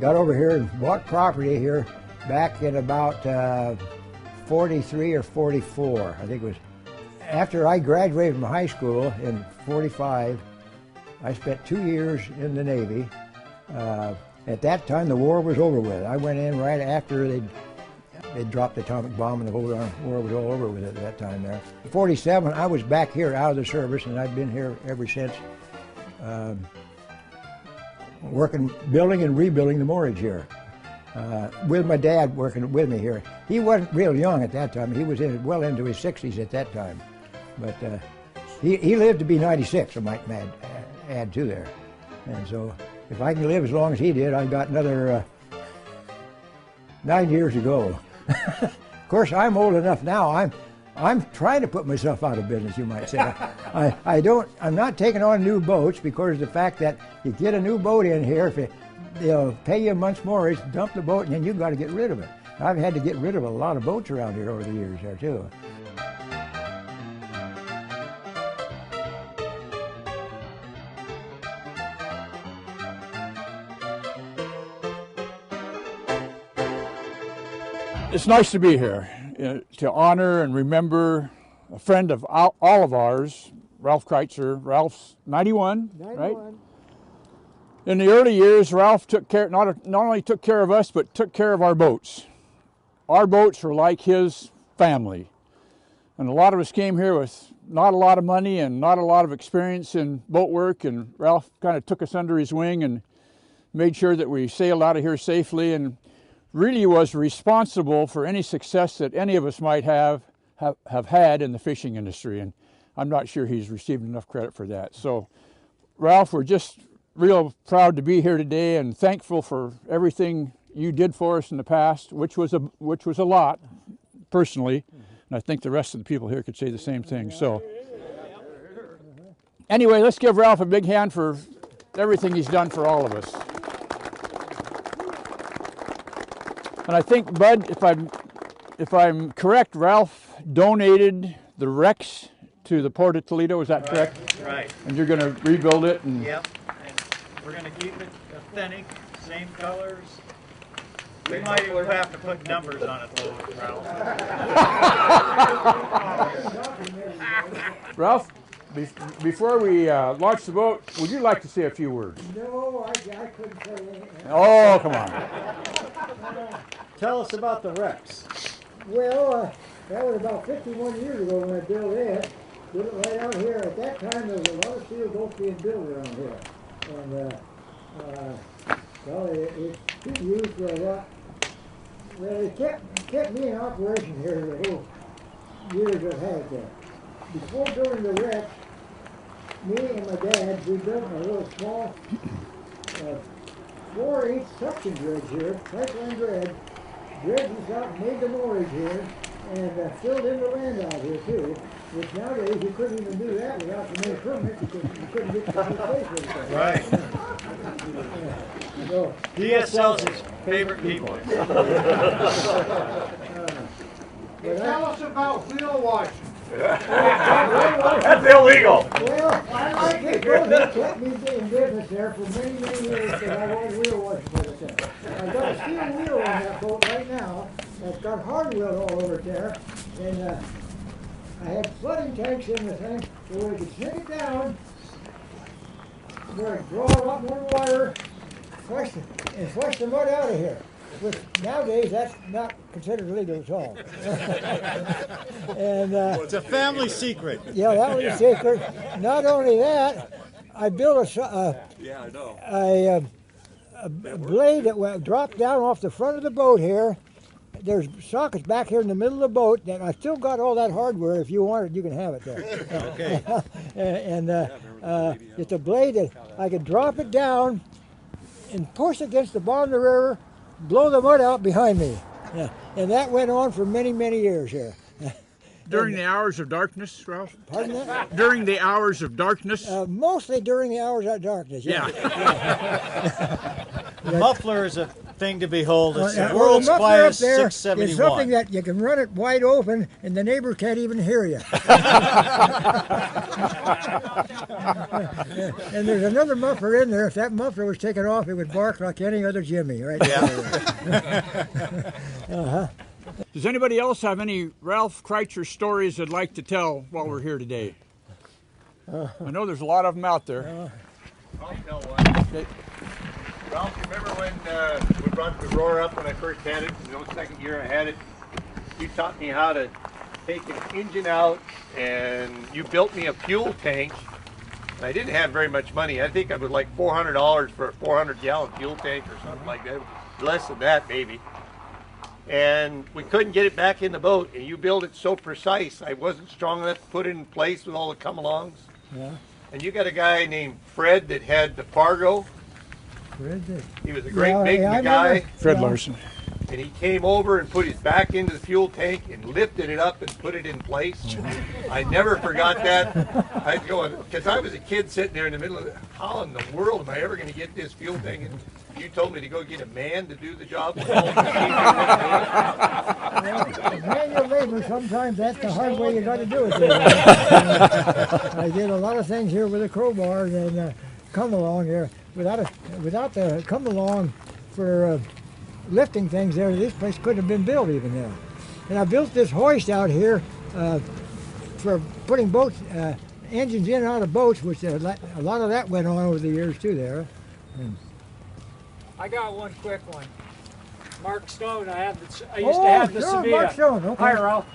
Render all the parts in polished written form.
got over here and bought property here back in about 43 or 44. I think it was after I graduated from high school in 45. I spent 2 years in the Navy. At that time, the war was over with. I went in right after they dropped the atomic bomb, and the whole war was all over with it at that time there. In 47, I was back here out of the service, and I've been here ever since, working, building and rebuilding the moorage here. With my dad working with me here. He wasn't real young at that time. He was well into his 60s at that time. But he lived to be 96, I might add to there. And so if I can live as long as he did, I've got another 9 years to go. Of course, I'm old enough now. I'm trying to put myself out of business, you might say. I'm not taking on new boats because of the fact that you get a new boat in here, if they'll pay you a month's mortgage, dump the boat, and then you've got to get rid of it. I've had to get rid of a lot of boats around here over the years there, too. It's nice to be here, to honor and remember a friend of all of ours, Ralph Criteser. Ralph's 91, right? In the early years, Ralph took care, not only took care of us, but took care of our boats. Our boats were like his family. And a lot of us came here with not a lot of money and not a lot of experience in boat work, and Ralph kind of took us under his wing and made sure that we sailed out of here safely, and really was responsible for any success that any of us might have had in the fishing industry. And I'm not sure he's received enough credit for that. So, Ralph, we're just real proud to be here today and thankful for everything you did for us in the past, which was a lot, personally. And I think the rest of the people here could say the same thing. So, anyway, let's give Ralph a big hand for everything he's done for all of us. And I think, Bud, if I'm correct, Ralph donated the wrecks to the Port of Toledo. Is that correct? Right. And you're going to rebuild it. And yep. And we're going to keep it authentic, same colors. We might even have to put numbers on it, though, Ralph. Ralph, before we launch the boat, would you like to say a few words? No, I couldn't say anything. Oh, come on. Tell us about the wrecks. Well, that was about 51 years ago when I built it. Built it right out here. At that time, there was a lot of steel boats being built around here. And, well, it's been used for a lot. Well, it kept me in operation here the whole years I've had it there. Before building the wrecks, me and my dad, we built a little small 4/8 suction dredge here, pipeline dredge. Dredged this out and made the moorage here, and filled in the land out here too. Which nowadays you couldn't even do that without the main permit because you couldn't get to the place with it. Right. So, DSL's his favorite people. Tell us about wheel washing. That's illegal. well, I like it. It kept me in business there for many, many years because I was wheel washing for it there. I've got a steel wheel on that boat right now that's got hardwood all over it there. And I had flooding tanks in the thing so we could sink it down, where it draw a lot more water, flush the mud out of here. Which nowadays that's not considered illegal at all. And Well, it's a family secret. yeah, that was a secret. Not only that, I built a blade that dropped down off the front of the boat here. There's sockets back here in the middle of the boat that I still got all that hardware. If you want it, you can have it there. Okay. and it's a blade that I could drop it down and push against the bottom of the river, blow the mud out behind me. Yeah. And that went on for many, many years here. During the hours of darkness, Ralph? Pardon that? During the hours of darkness? Mostly during the hours of darkness. Yeah. The muffler is a thing to behold. It's the the world's muffler quietest up there 671. is something that you can run it wide open and the neighbor can't even hear you. And there's another muffler in there. If that muffler was taken off, it would bark like any other Jimmy, right? Yeah. Does anybody else have any Ralph Criteser stories they'd like to tell while we're here today? I know there's a lot of them out there. I'll tell one. Okay. Ralph, you remember when we brought the roar up when I first had it? The second year I had it. You taught me how to take an engine out, and you built me a fuel tank. And I didn't have very much money. I think I was like $400 for a 400-gallon fuel tank or something like that. Less than that, maybe. And we couldn't get it back in the boat, and you built it so precise. I wasn't strong enough to put it in place with all the come-alongs. Yeah. And you got a guy named Fred that had the Fargo. He was a great big guy. Fred Larson. And he came over and put his back into the fuel tank and lifted it up and put it in place. I never forgot that. I'd go, because I was a kid sitting there in the middle of it. How in the world am I ever going to get this fuel tank? And you told me to go get a man to do the job. Manual labor, sometimes that's the hard way you got to do it. I did a lot of things here with a crowbar and come along here. Without the come along for lifting things there, this place couldn't have been built even there. And I built this hoist out here for putting boats, engines in and out of boats, which a lot of that went on over the years too there. I got one quick one. Mark Stone, I used to have the Sevilla. Mark Stone, okay. Hi, Ralph.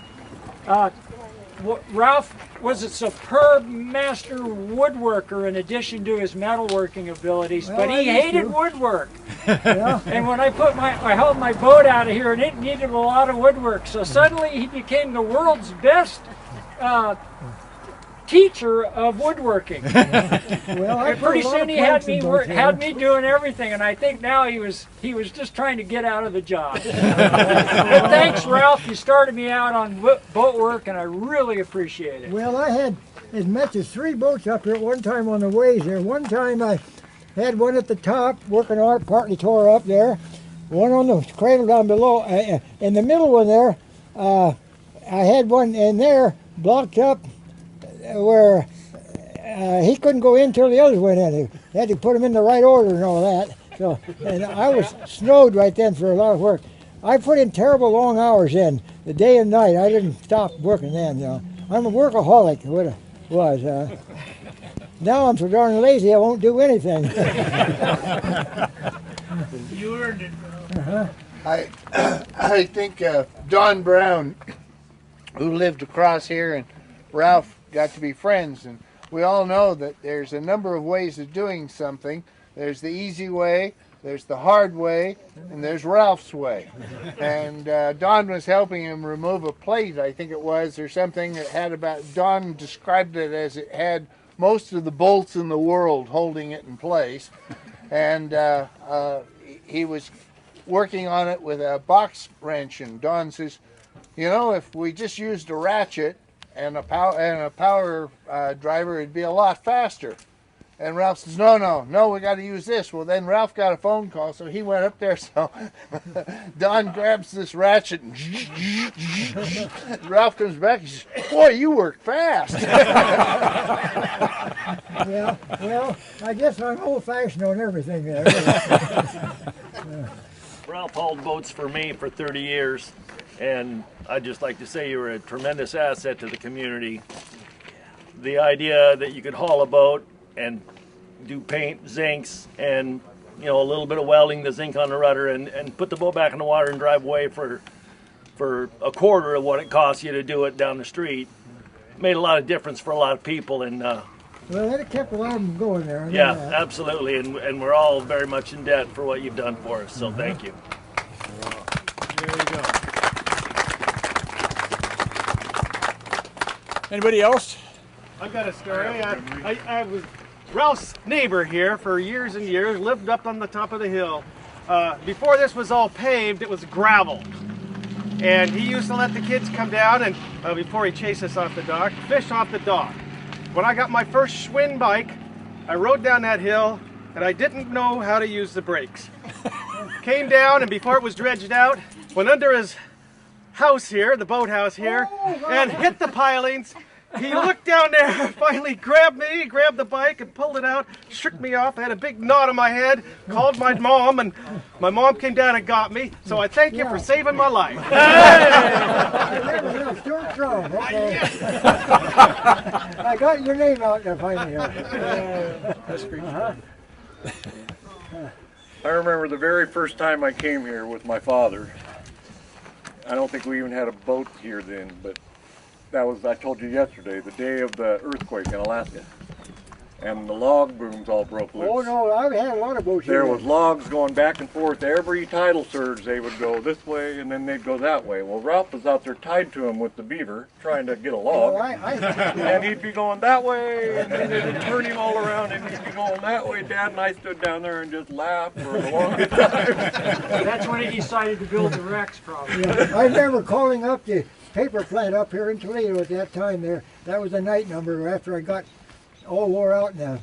Ralph was a superb master woodworker in addition to his metalworking abilities, Well, but I he used hated to. woodwork. Yeah. And when I held my boat out of here, and it needed a lot of woodwork, so suddenly he became the world's best teacher of woodworking. Well, I And pretty put a lot soon of he had planks in me boats had here. me doing everything, and I think now he was just trying to get out of the job. But thanks, Ralph. You started me out on boat work, and I really appreciate it. Well, I had as much as 3 boats up here at one time on the ways there. One time I had one at the top working on it, partly tore up there. One on the cradle down below. In the middle one there, I had one in there blocked up where he couldn't go in till the others went in. He had to put them in the right order and all that. So, and I was snowed right then for a lot of work. I put in terrible long hours in, the day and night. I didn't stop working then. I'm a workaholic, what I was. Now I'm so darn lazy I won't do anything. You earned it. I think Don Brown, who lived across here, and Ralph got to be friends, and we all know that there's a number of ways of doing something. There's the easy way, there's the hard way, and there's Ralph's way. And Don was helping him remove a plate, I think it was, or something that had about, Don described it as it had most of the bolts in the world holding it in place. And he was working on it with a box wrench, and Don says, you know, if we just used a ratchet and a power driver, it'd be a lot faster. And Ralph says, no, we got to use this. Well, then Ralph got a phone call, so he went up there. So Don grabs this ratchet, and Ralph comes back. He says, boy, you work fast. Yeah, well, I guess I'm old-fashioned on everything there. Ralph hauled boats for me for 30 years, and I'd just like to say you were a tremendous asset to the community. The idea that you could haul a boat and do paint, zincs, and a little bit of welding the zinc on the rudder, and put the boat back in the water and drive away for a quarter of what it costs you to do it down the street made a lot of difference for a lot of people. And Well, that kept a lot of them going there. I know yeah, that. absolutely, and we're all very much in debt for what you've done for us, so thank you. There you go. Anybody else? I've got a story. I was Ralph's neighbor here for years and years, lived up on the top of the hill. Before this was all paved, it was gravel. And he used to let the kids come down and, before he chased us off the dock, fish off the dock. When I got my first Schwinn bike, I rode down that hill and I didn't know how to use the brakes. came down, and before it was dredged out, went under his house here, the boathouse here, and hit the pilings. He looked down there, finally grabbed me, grabbed the bike and pulled it out, shook me off. I had a big knot on my head, called my mom, and my mom came down and got me. So I thank you for saving my life. I got your name out there finally. That's great. I remember the very first time I came here with my father. I don't think we even had a boat here then, but that was, I told you yesterday, the day of the earthquake in Alaska. And the log booms all broke loose. Oh no, I've had a lot of boats There here. was logs going back and forth. Every tidal surge, they would go this way and then they'd go that way. Well, Ralph was out there tied to him with the beaver, trying to get a log. Oh, And he'd be going that way, and then they'd turn him all around, and he'd be going that way. Dad and I stood down there and just laughed for a long time. That's when he decided to build the Rex, probably. Yeah, I remember calling up the paper plant up here in Toledo at that time there. That was the night number after I got all wore out. And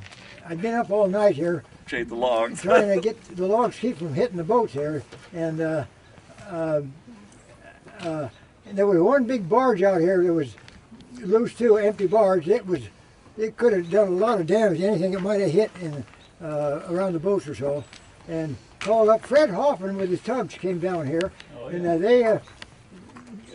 I'd been up all night here. Shade the logs. Trying to get the logs keep from hitting the boats here. And there was one big barge out here that was loose too, empty barge. It could have done a lot of damage, anything it might have hit in, around the boats or so. And called up Fred Hoffman with his tugs came down here. Oh, yeah.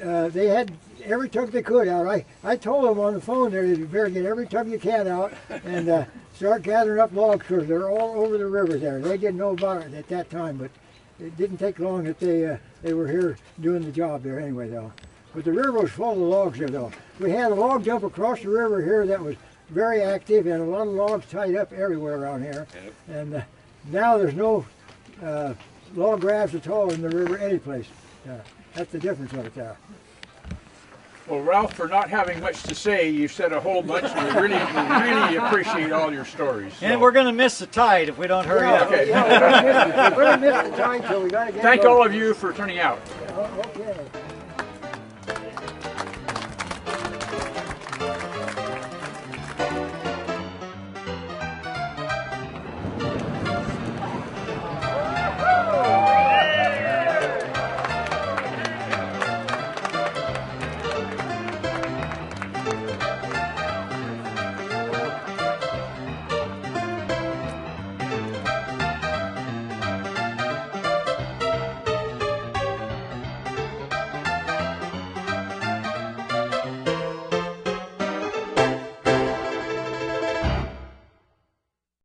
And they had every tug they could out. I told them on the phone there that you better get every tug you can out and start gathering up logs because they're all over the river there. They didn't know about it at that time, but it didn't take long that they were here doing the job there anyway though. But the river was full of logs there though. We had a log jump across the river here that was very active and a lot of logs tied up everywhere around here. Yep. And now there's no log rafts at all in the river anyplace. That's the difference of it there. Well, Ralph, for not having much to say, you've said a whole bunch, and we really appreciate all your stories. So. And we're going to miss the tide if we don't hurry up. Okay. Yeah, we're going to miss the tide, so we got to get Thank all of you for turning out. Okay.